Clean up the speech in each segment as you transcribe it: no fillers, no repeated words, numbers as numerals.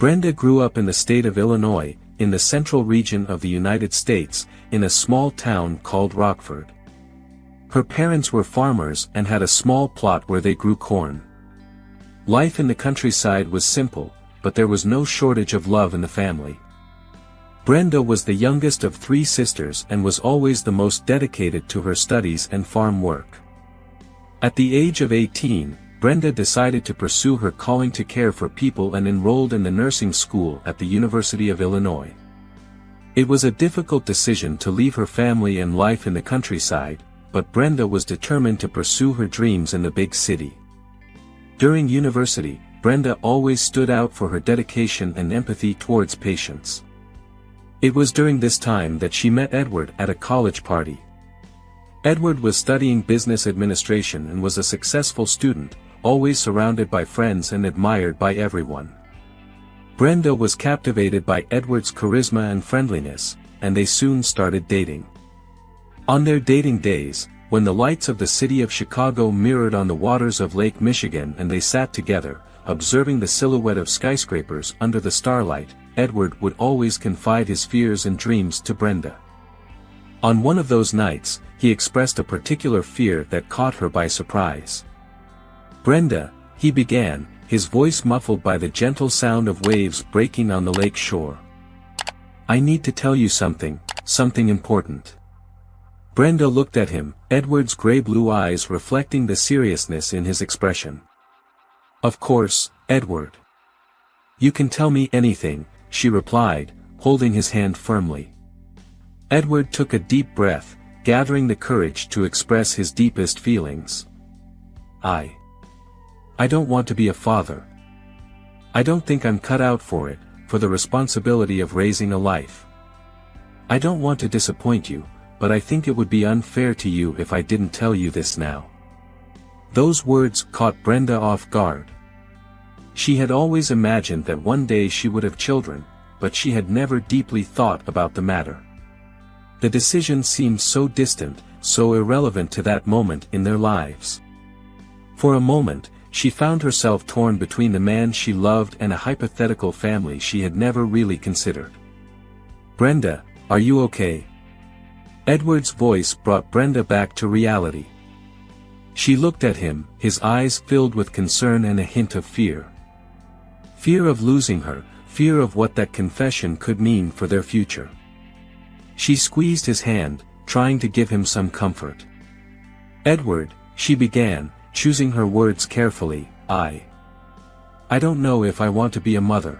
Brenda grew up in the state of Illinois, in the central region of the United States, in a small town called Rockford. Her parents were farmers and had a small plot where they grew corn. Life in the countryside was simple, but there was no shortage of love in the family. Brenda was the youngest of 3 sisters and was always the most dedicated to her studies and farm work. At the age of 18, Brenda decided to pursue her calling to care for people and enrolled in the nursing school at the University of Illinois. It was a difficult decision to leave her family and life in the countryside, but Brenda was determined to pursue her dreams in the big city. During university, Brenda always stood out for her dedication and empathy towards patients. It was during this time that she met Edward at a college party. Edward was studying business administration and was a successful student, always surrounded by friends and admired by everyone. Brenda was captivated by Edward's charisma and friendliness, and they soon started dating. On their dating days, when the lights of the city of Chicago mirrored on the waters of Lake Michigan and they sat together, observing the silhouette of skyscrapers under the starlight, Edward would always confide his fears and dreams to Brenda. On one of those nights, he expressed a particular fear that caught her by surprise. "Brenda," he began, his voice muffled by the gentle sound of waves breaking on the lake shore. "I need to tell you something important." Brenda looked at him, Edward's gray-blue eyes reflecting the seriousness in his expression. "Of course, Edward. You can tell me anything," she replied, holding his hand firmly. Edward took a deep breath, gathering the courage to express his deepest feelings. I don't want to be a father. I don't think I'm cut out for it, for the responsibility of raising a life. I don't want to disappoint you, but I think it would be unfair to you if I didn't tell you this now." Those words caught Brenda off guard. She had always imagined that one day she would have children, but she had never deeply thought about the matter. The decision seemed so distant, so irrelevant to that moment in their lives. For a moment, she found herself torn between the man she loved and a hypothetical family she had never really considered. "Brenda, are you okay?" Edward's voice brought Brenda back to reality. She looked at him, his eyes filled with concern and a hint of fear. Fear of losing her, fear of what that confession could mean for their future. She squeezed his hand, trying to give him some comfort. "Edward," she began, choosing her words carefully, I don't know if I want to be a mother.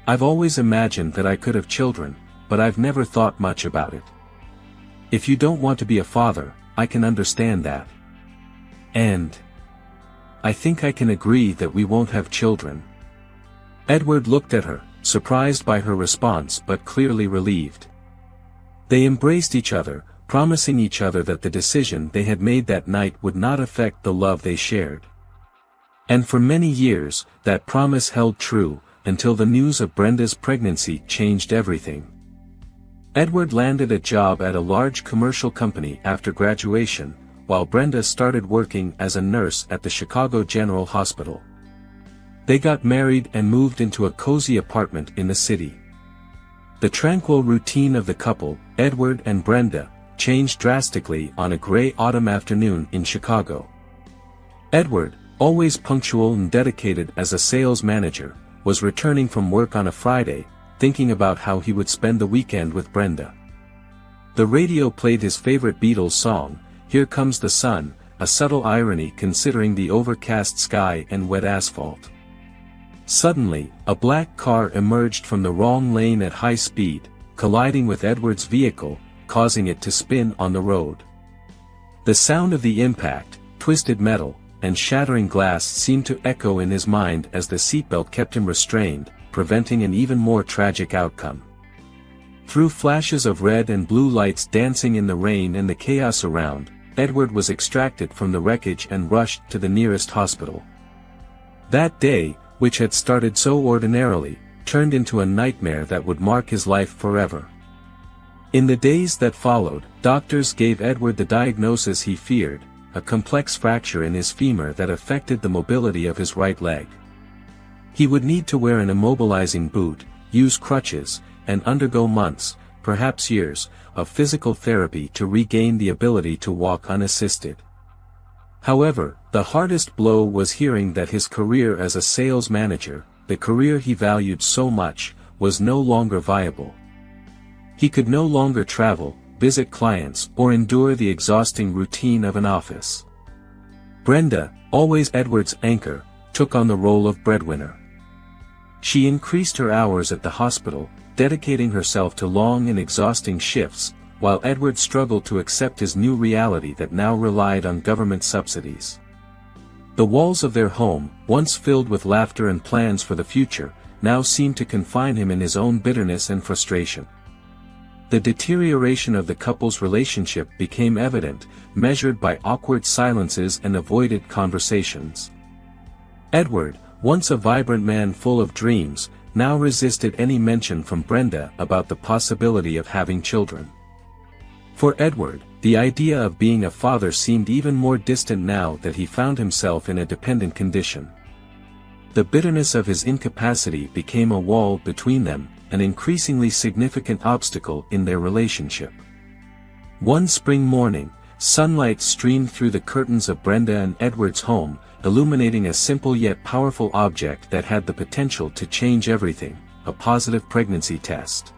I've always imagined that I could have children, but I've never thought much about it. If you don't want to be a father, I can understand that. And I think I can agree that we won't have children." Edward looked at her, surprised by her response but clearly relieved. They embraced each other, promising each other that the decision they had made that night would not affect the love they shared. And for many years, that promise held true, until the news of Brenda's pregnancy changed everything. Edward landed a job at a large commercial company after graduation, while Brenda started working as a nurse at the Chicago General Hospital. They got married and moved into a cozy apartment in the city. The tranquil routine of the couple, Edward and Brenda, changed drastically on a gray autumn afternoon in Chicago. Edward, always punctual and dedicated as a sales manager, was returning from work on a Friday, thinking about how he would spend the weekend with Brenda. The radio played his favorite Beatles song, "Here Comes the Sun," a subtle irony considering the overcast sky and wet asphalt. Suddenly, a black car emerged from the wrong lane at high speed, colliding with Edward's vehicle, causing it to spin on the road. The sound of the impact, twisted metal, and shattering glass seemed to echo in his mind as the seatbelt kept him restrained, preventing an even more tragic outcome. Through flashes of red and blue lights dancing in the rain and the chaos around, Edward was extracted from the wreckage and rushed to the nearest hospital. That day, which had started so ordinarily, turned into a nightmare that would mark his life forever. In the days that followed, doctors gave Edward the diagnosis he feared, a complex fracture in his femur that affected the mobility of his right leg. He would need to wear an immobilizing boot, use crutches, and undergo months, perhaps years, of physical therapy to regain the ability to walk unassisted. However, the hardest blow was hearing that his career as a sales manager, the career he valued so much, was no longer viable. He could no longer travel, visit clients, or endure the exhausting routine of an office. Brenda, always Edward's anchor, took on the role of breadwinner. She increased her hours at the hospital, dedicating herself to long and exhausting shifts, while Edward struggled to accept his new reality that now relied on government subsidies. The walls of their home, once filled with laughter and plans for the future, now seemed to confine him in his own bitterness and frustration. The deterioration of the couple's relationship became evident, measured by awkward silences and avoided conversations. Edward, once a vibrant man full of dreams, now resisted any mention from Brenda about the possibility of having children. For Edward, the idea of being a father seemed even more distant now that he found himself in a dependent condition. The bitterness of his incapacity became a wall between them, an increasingly significant obstacle in their relationship. One spring morning, sunlight streamed through the curtains of Brenda and Edward's home, illuminating a simple yet powerful object that had the potential to change everything, a positive pregnancy test.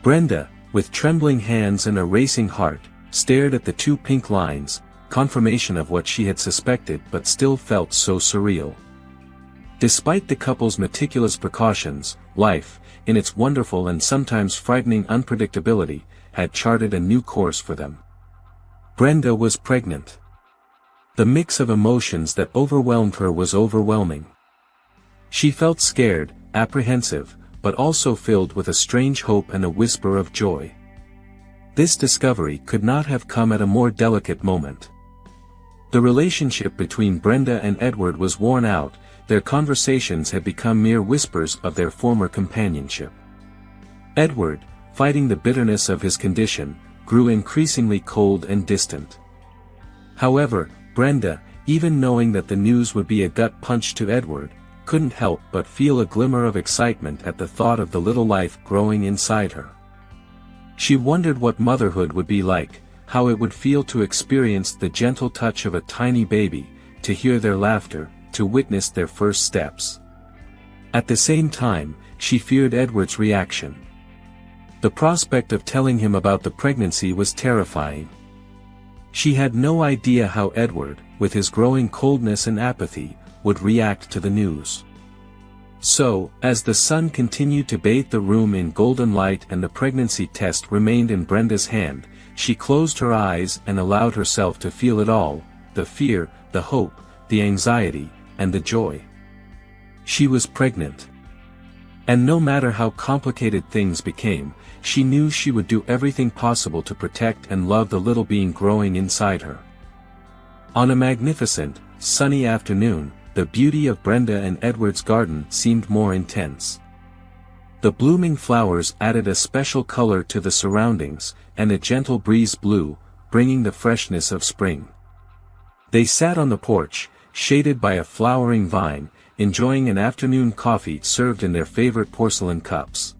Brenda, with trembling hands and a racing heart, stared at the two pink lines, confirmation of what she had suspected but still felt so surreal. Despite the couple's meticulous precautions, life, in its wonderful and sometimes frightening unpredictability, had charted a new course for them. Brenda was pregnant. The mix of emotions that overwhelmed her was overwhelming. She felt scared, apprehensive, but also filled with a strange hope and a whisper of joy. This discovery could not have come at a more delicate moment. The relationship between Brenda and Edward was worn out, their conversations had become mere whispers of their former companionship. Edward, fighting the bitterness of his condition, grew increasingly cold and distant. However, Brenda, even knowing that the news would be a gut punch to Edward, couldn't help but feel a glimmer of excitement at the thought of the little life growing inside her. She wondered what motherhood would be like, how it would feel to experience the gentle touch of a tiny baby, to hear their laughter, to witness their first steps. At the same time, she feared Edward's reaction. The prospect of telling him about the pregnancy was terrifying. She had no idea how Edward, with his growing coldness and apathy, would react to the news. So, as the sun continued to bathe the room in golden light and the pregnancy test remained in Brenda's hand, she closed her eyes and allowed herself to feel it all, the fear, the hope, the anxiety, and the joy. She was pregnant. And no matter how complicated things became, she knew she would do everything possible to protect and love the little being growing inside her. On a magnificent, sunny afternoon, the beauty of Brenda and Edward's garden seemed more intense. The blooming flowers added a special color to the surroundings, and a gentle breeze blew, bringing the freshness of spring. They sat on the porch, shaded by a flowering vine, enjoying an afternoon coffee served in their favorite porcelain cups.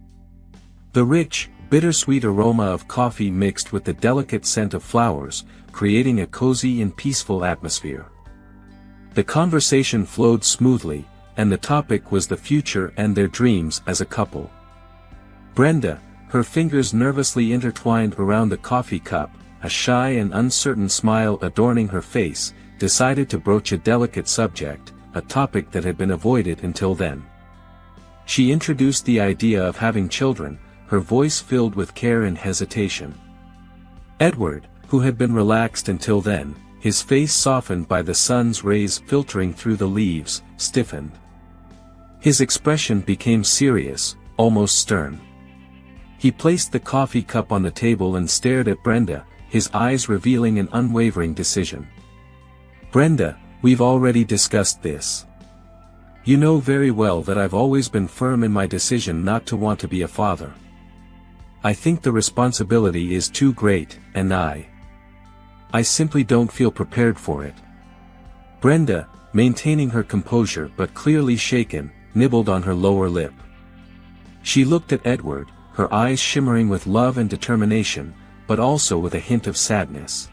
The rich, bittersweet aroma of coffee mixed with the delicate scent of flowers, creating a cozy and peaceful atmosphere. The conversation flowed smoothly, and the topic was the future and their dreams as a couple. Brenda, her fingers nervously intertwined around the coffee cup, a shy and uncertain smile adorning her face, decided to broach a delicate subject, a topic that had been avoided until then. She introduced the idea of having children, her voice filled with care and hesitation. Edward, who had been relaxed until then, his face softened by the sun's rays filtering through the leaves, stiffened. His expression became serious, almost stern. He placed the coffee cup on the table and stared at Brenda, his eyes revealing an unwavering decision. "Brenda, we've already discussed this. You know very well that I've always been firm in my decision not to want to be a father. I think the responsibility is too great, and I simply don't feel prepared for it." Brenda, maintaining her composure but clearly shaken, nibbled on her lower lip. She looked at Edward, her eyes shimmering with love and determination, but also with a hint of sadness.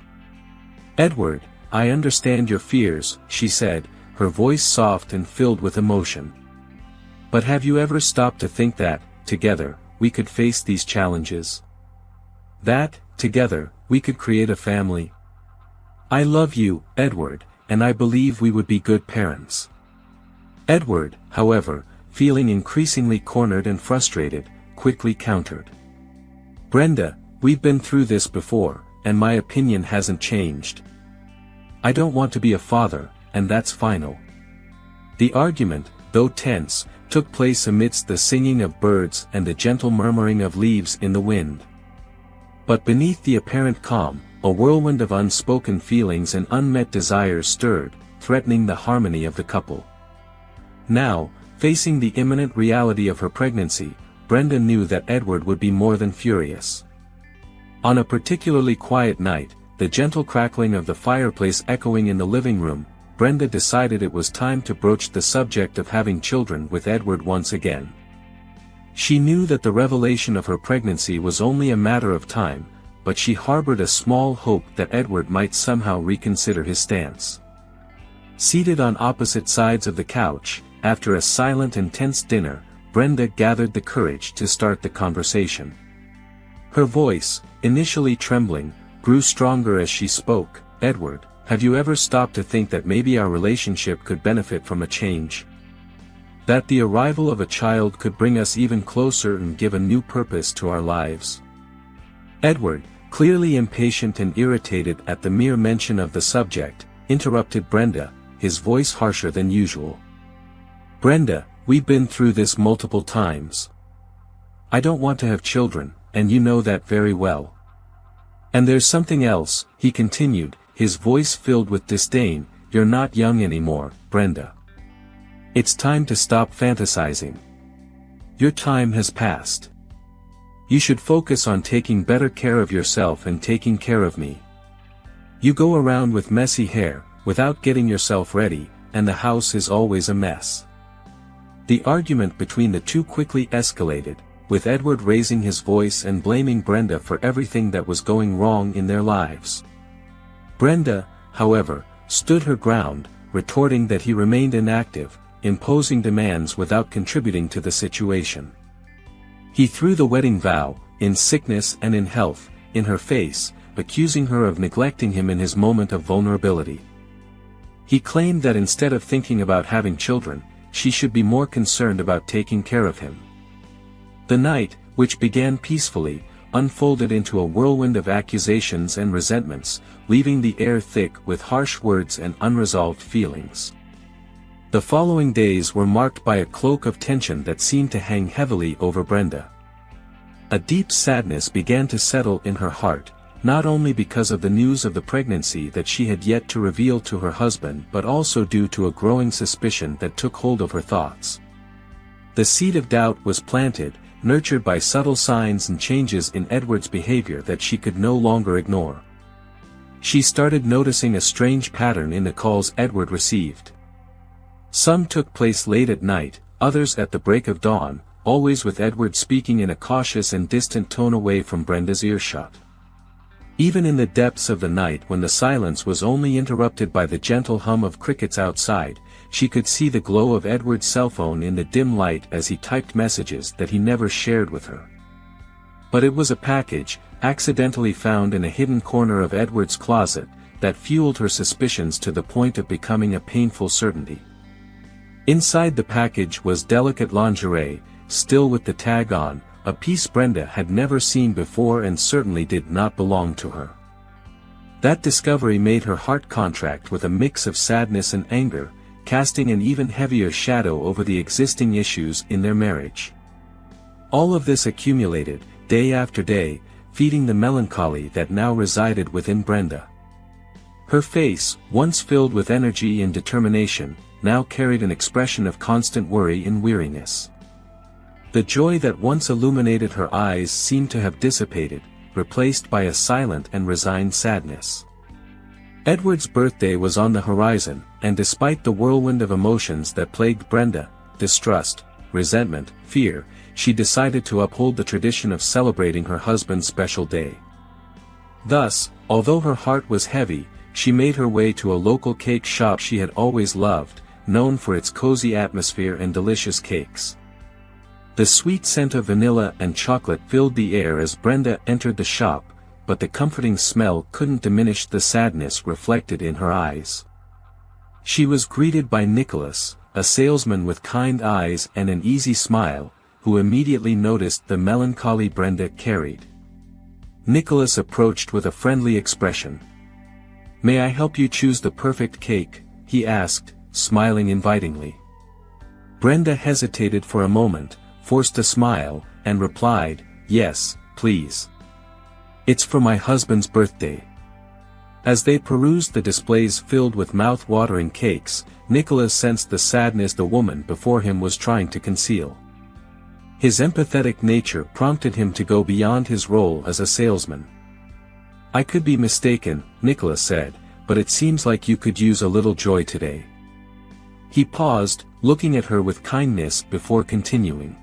"Edward, I understand your fears," she said, her voice soft and filled with emotion. "But have you ever stopped to think that, together, we could face these challenges? That, together, we could create a family? I love you, Edward, and I believe we would be good parents." Edward, however, feeling increasingly cornered and frustrated, quickly countered. "Brenda, we've been through this before, and my opinion hasn't changed. I don't want to be a father, and that's final." The argument, though tense, took place amidst the singing of birds and the gentle murmuring of leaves in the wind. But beneath the apparent calm, a whirlwind of unspoken feelings and unmet desires stirred, threatening the harmony of the couple. Now, facing the imminent reality of her pregnancy, Brenda knew that Edward would be more than furious. On a particularly quiet night, the gentle crackling of the fireplace echoing in the living room, Brenda decided it was time to broach the subject of having children with Edward once again. She knew that the revelation of her pregnancy was only a matter of time, but she harbored a small hope that Edward might somehow reconsider his stance. Seated on opposite sides of the couch, after a silent and tense dinner, Brenda gathered the courage to start the conversation. Her voice, initially trembling, grew stronger as she spoke. "Edward, have you ever stopped to think that maybe our relationship could benefit from a change? That the arrival of a child could bring us even closer and give a new purpose to our lives?" Edward, clearly impatient and irritated at the mere mention of the subject, interrupted Brenda, his voice harsher than usual. "Brenda, we've been through this multiple times. I don't want to have children, and you know that very well. And there's something else," he continued, his voice filled with disdain. "You're not young anymore, Brenda. It's time to stop fantasizing. Your time has passed. You should focus on taking better care of yourself and taking care of me. You go around with messy hair, without getting yourself ready, and the house is always a mess." The argument between the two quickly escalated, with Edward raising his voice and blaming Brenda for everything that was going wrong in their lives. Brenda, however, stood her ground, retorting that he remained inactive, imposing demands without contributing to the situation. He threw the wedding vow, in sickness and in health, in her face, accusing her of neglecting him in his moment of vulnerability. He claimed that instead of thinking about having children, she should be more concerned about taking care of him. The night, which began peacefully, unfolded into a whirlwind of accusations and resentments, leaving the air thick with harsh words and unresolved feelings. The following days were marked by a cloak of tension that seemed to hang heavily over Brenda. A deep sadness began to settle in her heart, not only because of the news of the pregnancy that she had yet to reveal to her husband but also due to a growing suspicion that took hold of her thoughts. The seed of doubt was planted, nurtured by subtle signs and changes in Edward's behavior that she could no longer ignore. She started noticing a strange pattern in the calls Edward received. Some took place late at night, others at the break of dawn, always with Edward speaking in a cautious and distant tone away from Brenda's earshot. Even in the depths of the night when the silence was only interrupted by the gentle hum of crickets outside, she could see the glow of Edward's cell phone in the dim light as he typed messages that he never shared with her. But it was a package, accidentally found in a hidden corner of Edward's closet, that fueled her suspicions to the point of becoming a painful certainty. Inside the package was delicate lingerie, still with the tag on, a piece Brenda had never seen before and certainly did not belong to her. That discovery made her heart contract with a mix of sadness and anger, casting an even heavier shadow over the existing issues in their marriage. All of this accumulated, day after day, feeding the melancholy that now resided within Brenda. Her face, once filled with energy and determination, now carried an expression of constant worry and weariness. The joy that once illuminated her eyes seemed to have dissipated, replaced by a silent and resigned sadness. Edward's birthday was on the horizon, and despite the whirlwind of emotions that plagued Brenda, distrust, resentment, fear, she decided to uphold the tradition of celebrating her husband's special day. Thus, although her heart was heavy, she made her way to a local cake shop she had always loved, known for its cozy atmosphere and delicious cakes. The sweet scent of vanilla and chocolate filled the air as Brenda entered the shop, but the comforting smell couldn't diminish the sadness reflected in her eyes. She was greeted by Nicholas, a salesman with kind eyes and an easy smile, who immediately noticed the melancholy Brenda carried. Nicholas approached with a friendly expression. "May I help you choose the perfect cake?" he asked, smiling invitingly. Brenda hesitated for a moment, forced a smile, and replied, "Yes, please. It's for my husband's birthday." As they perused the displays filled with mouth-watering cakes, Nicholas sensed the sadness the woman before him was trying to conceal. His empathetic nature prompted him to go beyond his role as a salesman. "I could be mistaken," Nicholas said, "but it seems like you could use a little joy today." He paused, looking at her with kindness before continuing.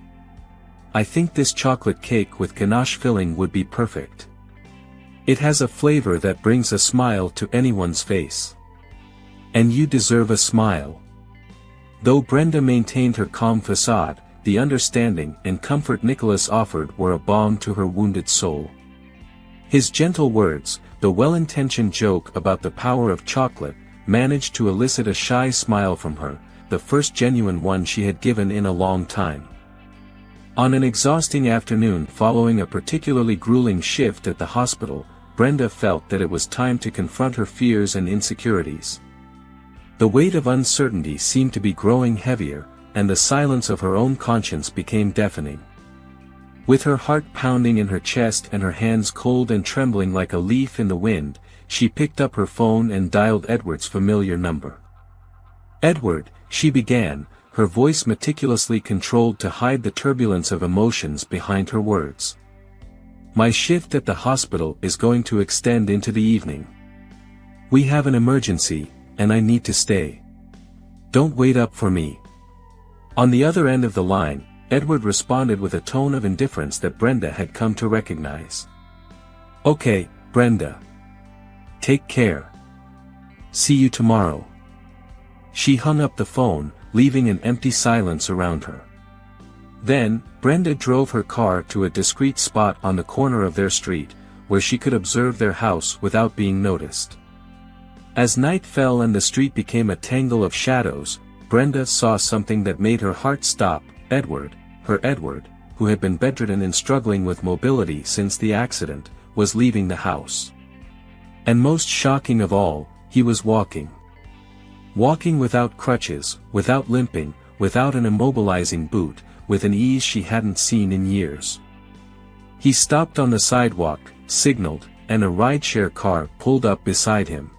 "I think this chocolate cake with ganache filling would be perfect. It has a flavor that brings a smile to anyone's face. And you deserve a smile." Though Brenda maintained her calm facade, the understanding and comfort Nicholas offered were a balm to her wounded soul. His gentle words, the well-intentioned joke about the power of chocolate, managed to elicit a shy smile from her, the first genuine one she had given in a long time. On an exhausting afternoon following a particularly grueling shift at the hospital, Brenda felt that it was time to confront her fears and insecurities. The weight of uncertainty seemed to be growing heavier, and the silence of her own conscience became deafening. With her heart pounding in her chest and her hands cold and trembling like a leaf in the wind, she picked up her phone and dialed Edward's familiar number. "Edward," she began, her voice meticulously controlled to hide the turbulence of emotions behind her words. "My shift at the hospital is going to extend into the evening. We have an emergency, and I need to stay. Don't wait up for me." On the other end of the line, Edward responded with a tone of indifference that Brenda had come to recognize. "Okay, Brenda. Take care. See you tomorrow." She hung up the phone, leaving an empty silence around her. Then, Brenda drove her car to a discreet spot on the corner of their street, where she could observe their house without being noticed. As night fell and the street became a tangle of shadows, Brenda saw something that made her heart stop. Edward, her Edward, who had been bedridden and struggling with mobility since the accident, was leaving the house. And most shocking of all, he was walking. Walking without crutches, without limping, without an immobilizing boot, with an ease she hadn't seen in years. He stopped on the sidewalk, signaled, and a rideshare car pulled up beside him.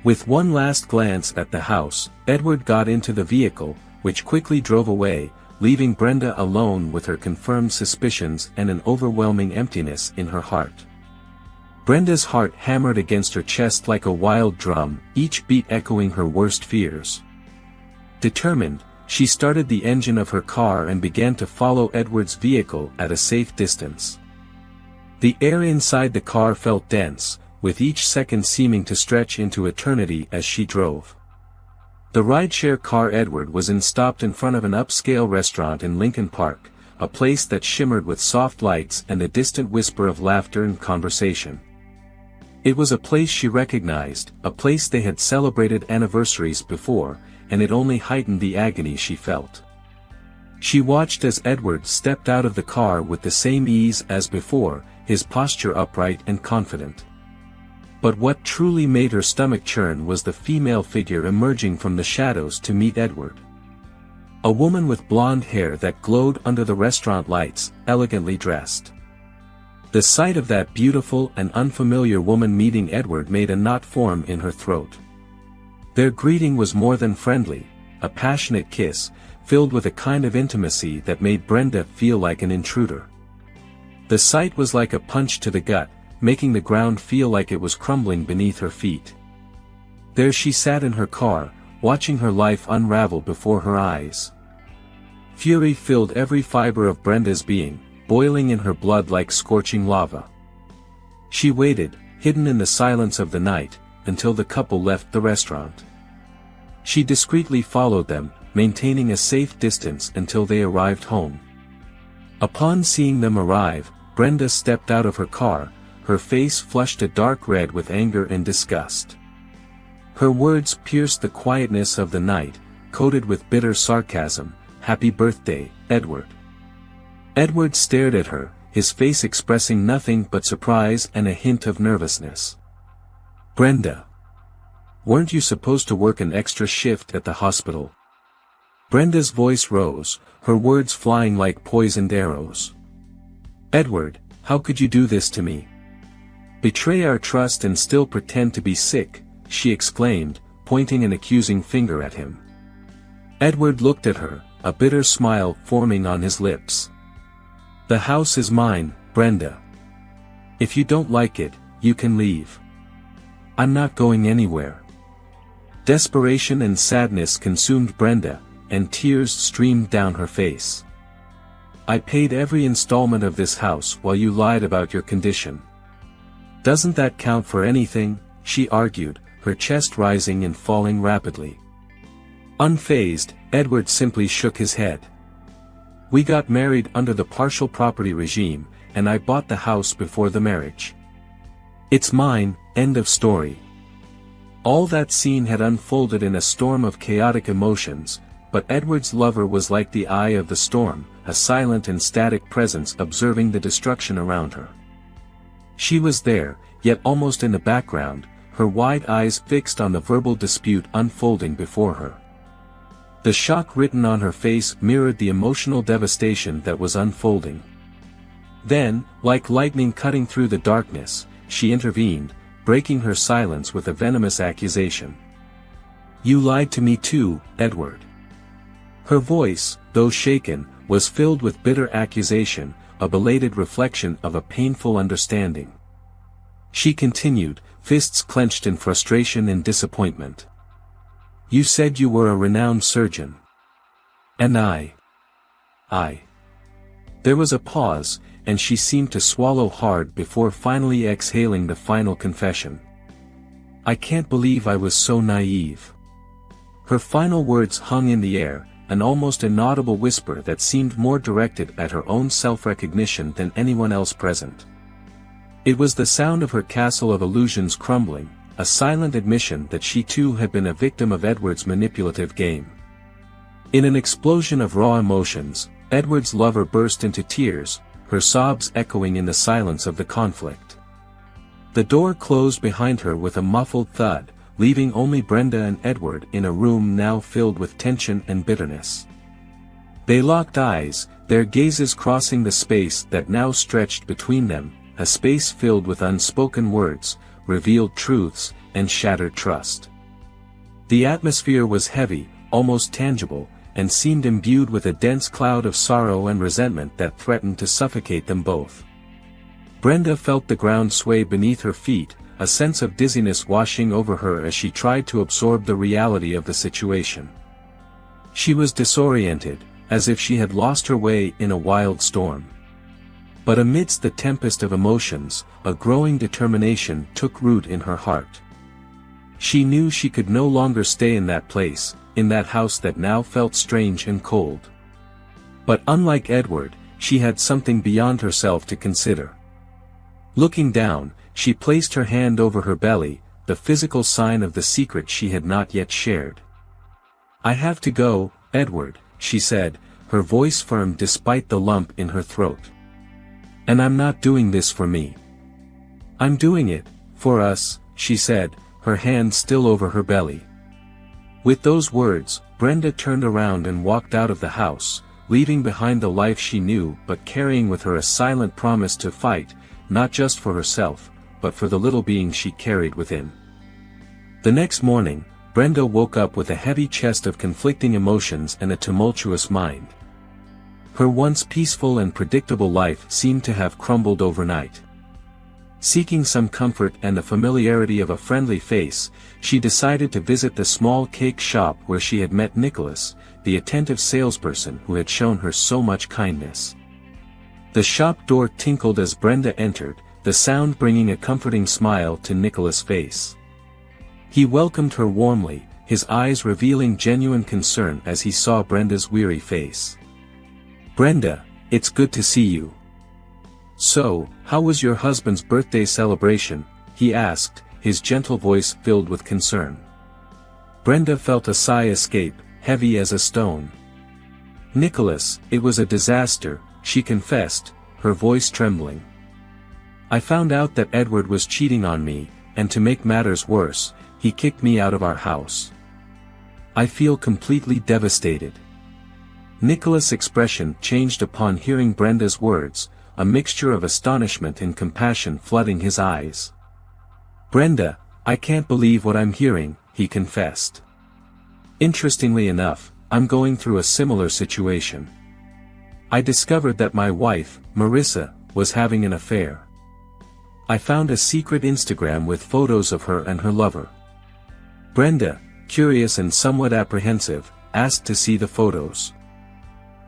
With one last glance at the house, Edward got into the vehicle, which quickly drove away, leaving Brenda alone with her confirmed suspicions and an overwhelming emptiness in her heart. Brenda's heart hammered against her chest like a wild drum, each beat echoing her worst fears. Determined, she started the engine of her car and began to follow Edward's vehicle at a safe distance. The air inside the car felt dense, with each second seeming to stretch into eternity as she drove. The rideshare car Edward was in stopped in front of an upscale restaurant in Lincoln Park, a place that shimmered with soft lights and a distant whisper of laughter and conversation. It was a place she recognized, a place they had celebrated anniversaries before, and it only heightened the agony she felt. She watched as Edward stepped out of the car with the same ease as before, his posture upright and confident. But what truly made her stomach churn was the female figure emerging from the shadows to meet Edward. A woman with blonde hair that glowed under the restaurant lights, elegantly dressed. The sight of that beautiful and unfamiliar woman meeting Edward made a knot form in her throat. Their greeting was more than friendly, a passionate kiss, filled with a kind of intimacy that made Brenda feel like an intruder. The sight was like a punch to the gut, making the ground feel like it was crumbling beneath her feet. There she sat in her car, watching her life unravel before her eyes. Fury filled every fiber of Brenda's being, boiling in her blood like scorching lava. She waited, hidden in the silence of the night, until the couple left the restaurant. She discreetly followed them, maintaining a safe distance until they arrived home. Upon seeing them arrive, Brenda stepped out of her car, her face flushed a dark red with anger and disgust. Her words pierced the quietness of the night, coated with bitter sarcasm. "Happy birthday, Edward." Edward stared at her, his face expressing nothing but surprise and a hint of nervousness. "Brenda. Weren't you supposed to work an extra shift at the hospital?" Brenda's voice rose, her words flying like poisoned arrows. "Edward, how could you do this to me? Betray our trust and still pretend to be sick," she exclaimed, pointing an accusing finger at him. Edward looked at her, a bitter smile forming on his lips. "The house is mine, Brenda. If you don't like it, you can leave. I'm not going anywhere." Desperation and sadness consumed Brenda, and tears streamed down her face. "I paid every installment of this house while you lied about your condition. Doesn't that count for anything?" she argued, her chest rising and falling rapidly. Unfazed, Edward simply shook his head. "We got married under the partial property regime, and I bought the house before the marriage. It's mine, end of story." All that scene had unfolded in a storm of chaotic emotions, but Edward's lover was like the eye of the storm, a silent and static presence observing the destruction around her. She was there, yet almost in the background, her wide eyes fixed on the verbal dispute unfolding before her. The shock written on her face mirrored the emotional devastation that was unfolding. Then, like lightning cutting through the darkness, she intervened, breaking her silence with a venomous accusation. "You lied to me too, Edward." Her voice, though shaken, was filled with bitter accusation, a belated reflection of a painful understanding. She continued, fists clenched in frustration and disappointment. "You said you were a renowned surgeon. And I. There was a pause, and she seemed to swallow hard before finally exhaling the final confession. "I can't believe I was so naive." Her final words hung in the air, an almost inaudible whisper that seemed more directed at her own self-recognition than anyone else present. It was the sound of her castle of illusions crumbling, a silent admission that she too had been a victim of Edward's manipulative game. In an explosion of raw emotions, Edward's lover burst into tears, her sobs echoing in the silence of the conflict. The door closed behind her with a muffled thud, leaving only Brenda and Edward in a room now filled with tension and bitterness. They locked eyes, their gazes crossing the space that now stretched between them, a space filled with unspoken words, revealed truths, and shattered trust. The atmosphere was heavy, almost tangible, and seemed imbued with a dense cloud of sorrow and resentment that threatened to suffocate them both. Brenda felt the ground sway beneath her feet, a sense of dizziness washing over her as she tried to absorb the reality of the situation. She was disoriented, as if she had lost her way in a wild storm. But amidst the tempest of emotions, a growing determination took root in her heart. She knew she could no longer stay in that place, in that house that now felt strange and cold. But unlike Edward, she had something beyond herself to consider. Looking down, she placed her hand over her belly, the physical sign of the secret she had not yet shared. "I have to go, Edward," she said, her voice firm despite the lump in her throat. "And I'm not doing this for me. I'm doing it, for us," she said, her hand still over her belly. With those words, Brenda turned around and walked out of the house, leaving behind the life she knew but carrying with her a silent promise to fight, not just for herself, but for the little being she carried within. The next morning, Brenda woke up with a heavy chest of conflicting emotions and a tumultuous mind. Her once peaceful and predictable life seemed to have crumbled overnight. Seeking some comfort and the familiarity of a friendly face, she decided to visit the small cake shop where she had met Nicholas, the attentive salesperson who had shown her so much kindness. The shop door tinkled as Brenda entered, the sound bringing a comforting smile to Nicholas' face. He welcomed her warmly, his eyes revealing genuine concern as he saw Brenda's weary face. "Brenda, it's good to see you. So, how was your husband's birthday celebration?" he asked, his gentle voice filled with concern. Brenda felt a sigh escape, heavy as a stone. "Nicholas, it was a disaster," she confessed, her voice trembling. "I found out that Edward was cheating on me, and to make matters worse, he kicked me out of our house. I feel completely devastated." Nicholas' expression changed upon hearing Brenda's words, a mixture of astonishment and compassion flooding his eyes. "Brenda, I can't believe what I'm hearing," he confessed. "Interestingly enough, I'm going through a similar situation. I discovered that my wife, Marissa, was having an affair. I found a secret Instagram with photos of her and her lover." Brenda, curious and somewhat apprehensive, asked to see the photos.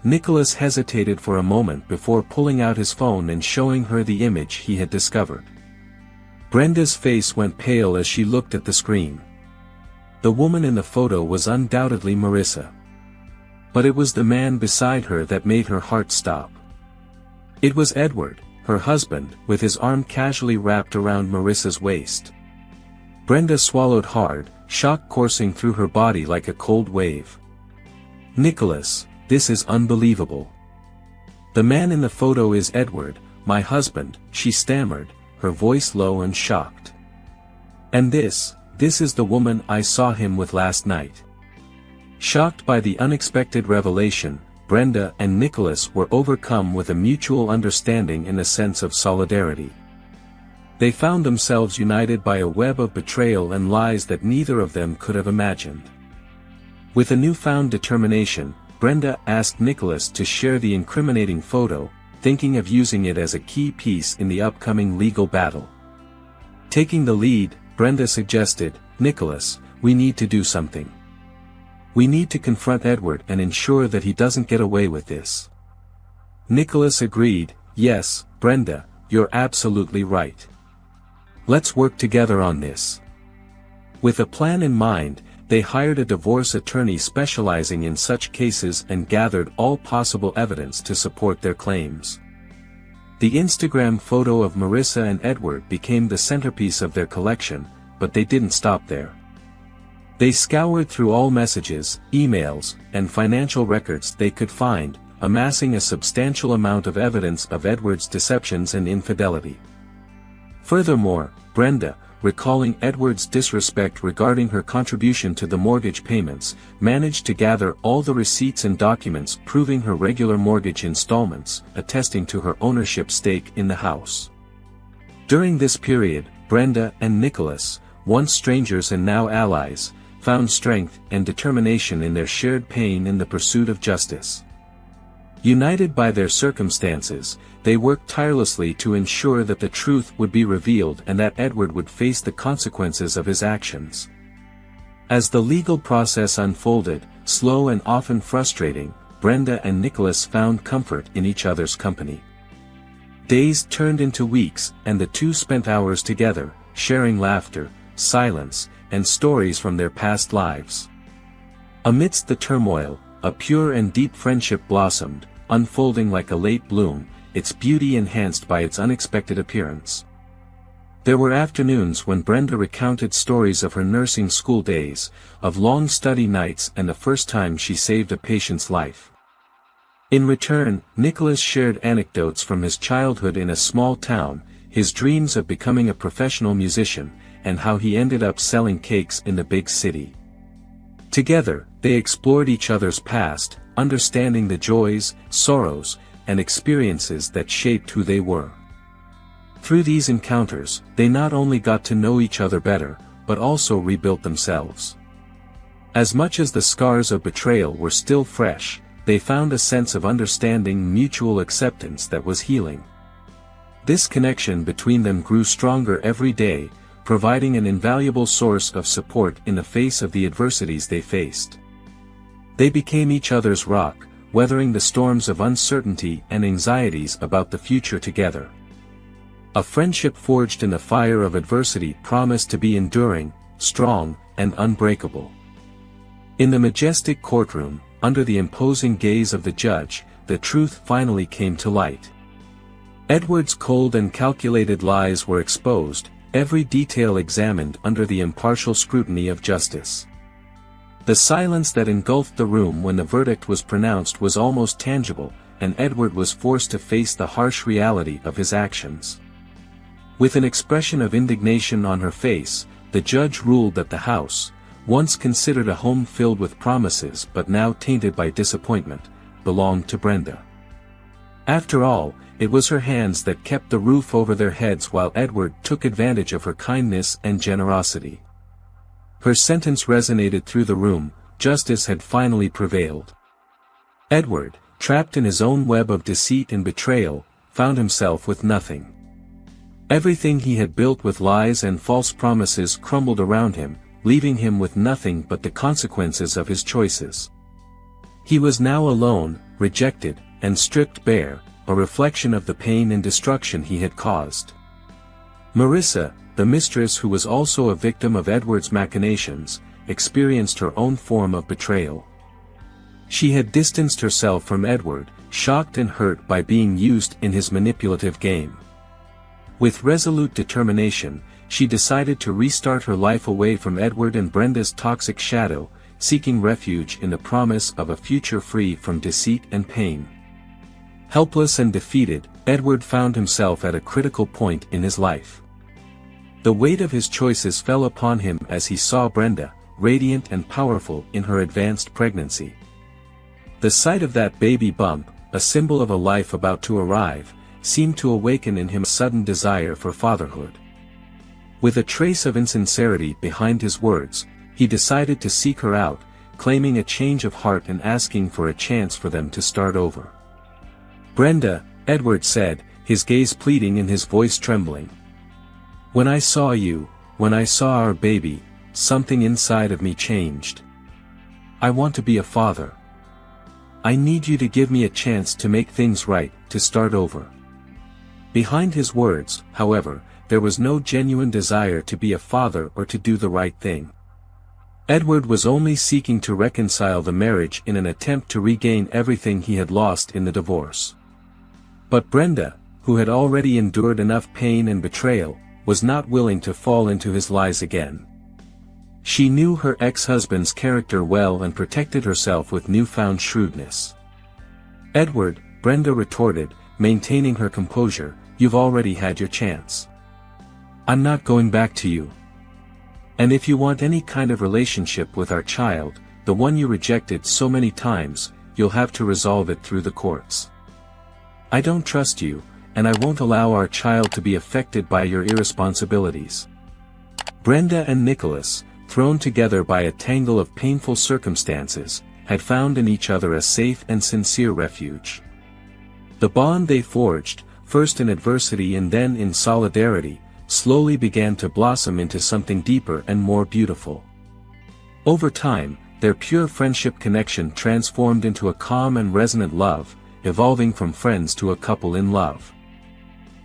Nicholas hesitated for a moment before pulling out his phone and showing her the image he had discovered. Brenda's face went pale as she looked at the screen. The woman in the photo was undoubtedly Marissa. But it was the man beside her that made her heart stop. It was Edward, her husband, with his arm casually wrapped around Marissa's waist. Brenda swallowed hard, shock coursing through her body like a cold wave. "Nicholas, this is unbelievable. The man in the photo is Edward, my husband," she stammered, her voice low and shocked. "And this is the woman I saw him with last night." Shocked by the unexpected revelation, Brenda and Nicholas were overcome with a mutual understanding and a sense of solidarity. They found themselves united by a web of betrayal and lies that neither of them could have imagined. With a newfound determination, Brenda asked Nicholas to share the incriminating photo, thinking of using it as a key piece in the upcoming legal battle. Taking the lead, Brenda suggested, "Nicholas, we need to do something. We need to confront Edward and ensure that he doesn't get away with this." Nicholas agreed, "Yes, Brenda, you're absolutely right. Let's work together on this." With a plan in mind, they hired a divorce attorney specializing in such cases and gathered all possible evidence to support their claims. The Instagram photo of Marissa and Edward became the centerpiece of their collection, but they didn't stop there. They scoured through all messages, emails, and financial records they could find, amassing a substantial amount of evidence of Edward's deceptions and infidelity. Furthermore, Brenda, recalling Edward's disrespect regarding her contribution to the mortgage payments, managed to gather all the receipts and documents proving her regular mortgage installments, attesting to her ownership stake in the house. During this period, Brenda and Nicholas, once strangers and now allies, found strength and determination in their shared pain in the pursuit of justice. United by their circumstances, they worked tirelessly to ensure that the truth would be revealed and that Edward would face the consequences of his actions. As the legal process unfolded, slow and often frustrating, Brenda and Nicholas found comfort in each other's company. Days turned into weeks, and the two spent hours together, sharing laughter, silence, and stories from their past lives. Amidst the turmoil, a pure and deep friendship blossomed, unfolding like a late bloom, its beauty enhanced by its unexpected appearance. There were afternoons when Brenda recounted stories of her nursing school days, of long study nights and the first time she saved a patient's life. In return, Nicholas shared anecdotes from his childhood in a small town, his dreams of becoming a professional musician, and how he ended up selling cakes in the big city. Together, they explored each other's past, understanding the joys, sorrows, and experiences that shaped who they were. Through these encounters, they not only got to know each other better, but also rebuilt themselves. As much as the scars of betrayal were still fresh, they found a sense of understanding, mutual acceptance that was healing. This connection between them grew stronger every day, providing an invaluable source of support in the face of the adversities they faced. They became each other's rock, weathering the storms of uncertainty and anxieties about the future together. A friendship forged in the fire of adversity promised to be enduring, strong, and unbreakable. In the majestic courtroom, under the imposing gaze of the judge, the truth finally came to light. Edward's cold and calculated lies were exposed, every detail examined under the impartial scrutiny of justice. The silence that engulfed the room when the verdict was pronounced was almost tangible, and Edward was forced to face the harsh reality of his actions. With an expression of indignation on her face, the judge ruled that the house, once considered a home filled with promises but now tainted by disappointment, belonged to Brenda. After all, it was her hands that kept the roof over their heads while Edward took advantage of her kindness and generosity. Her sentence resonated through the room, justice had finally prevailed. Edward, trapped in his own web of deceit and betrayal, found himself with nothing. Everything he had built with lies and false promises crumbled around him, leaving him with nothing but the consequences of his choices. He was now alone, rejected, and stripped bare, a reflection of the pain and destruction he had caused. Marissa, the mistress who was also a victim of Edward's machinations, experienced her own form of betrayal. She had distanced herself from Edward, shocked and hurt by being used in his manipulative game. With resolute determination, she decided to restart her life away from Edward and Brenda's toxic shadow, seeking refuge in the promise of a future free from deceit and pain. Helpless and defeated, Edward found himself at a critical point in his life. The weight of his choices fell upon him as he saw Brenda, radiant and powerful in her advanced pregnancy. The sight of that baby bump, a symbol of a life about to arrive, seemed to awaken in him a sudden desire for fatherhood. With a trace of insincerity behind his words, he decided to seek her out, claiming a change of heart and asking for a chance for them to start over. "Brenda," Edward said, his gaze pleading and his voice trembling. "When I saw you, when I saw our baby, something inside of me changed. I want to be a father. I need you to give me a chance to make things right, to start over." Behind his words, however, there was no genuine desire to be a father or to do the right thing. Edward was only seeking to reconcile the marriage in an attempt to regain everything he had lost in the divorce. But Brenda, who had already endured enough pain and betrayal, was not willing to fall into his lies again. She knew her ex-husband's character well and protected herself with newfound shrewdness. "Edward," Brenda retorted, maintaining her composure, "you've already had your chance. I'm not going back to you. And if you want any kind of relationship with our child, the one you rejected so many times, you'll have to resolve it through the courts. I don't trust you, and I won't allow our child to be affected by your irresponsibilities." Brenda and Nicholas, thrown together by a tangle of painful circumstances, had found in each other a safe and sincere refuge. The bond they forged, first in adversity and then in solidarity, slowly began to blossom into something deeper and more beautiful. Over time, their pure friendship connection transformed into a calm and resonant love, evolving from friends to a couple in love.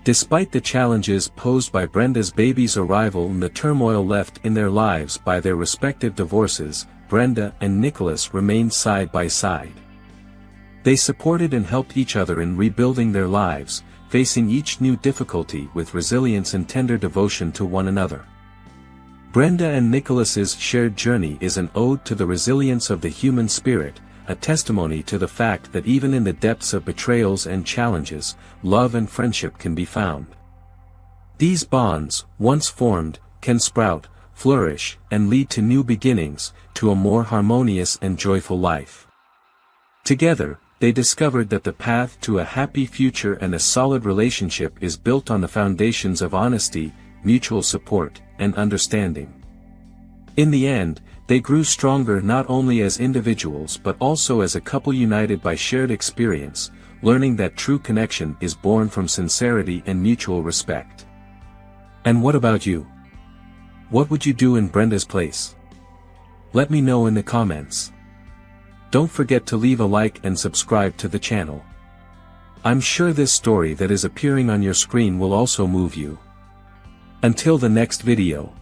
Despite the challenges posed by Brenda's baby's arrival and the turmoil left in their lives by their respective divorces, Brenda and Nicholas remained side by side. They supported and helped each other in rebuilding their lives, facing each new difficulty with resilience and tender devotion to one another. Brenda and Nicholas's shared journey is an ode to the resilience of the human spirit, a testimony to the fact that even in the depths of betrayals and challenges, love and friendship can be found. These bonds, once formed, can sprout, flourish, and lead to new beginnings, to a more harmonious and joyful life. Together, they discovered that the path to a happy future and a solid relationship is built on the foundations of honesty, mutual support, and understanding. In the end, they grew stronger not only as individuals but also as a couple united by shared experience, learning that true connection is born from sincerity and mutual respect. And what about you? What would you do in Brenda's place? Let me know in the comments. Don't forget to leave a like and subscribe to the channel. I'm sure this story that is appearing on your screen will also move you. Until the next video.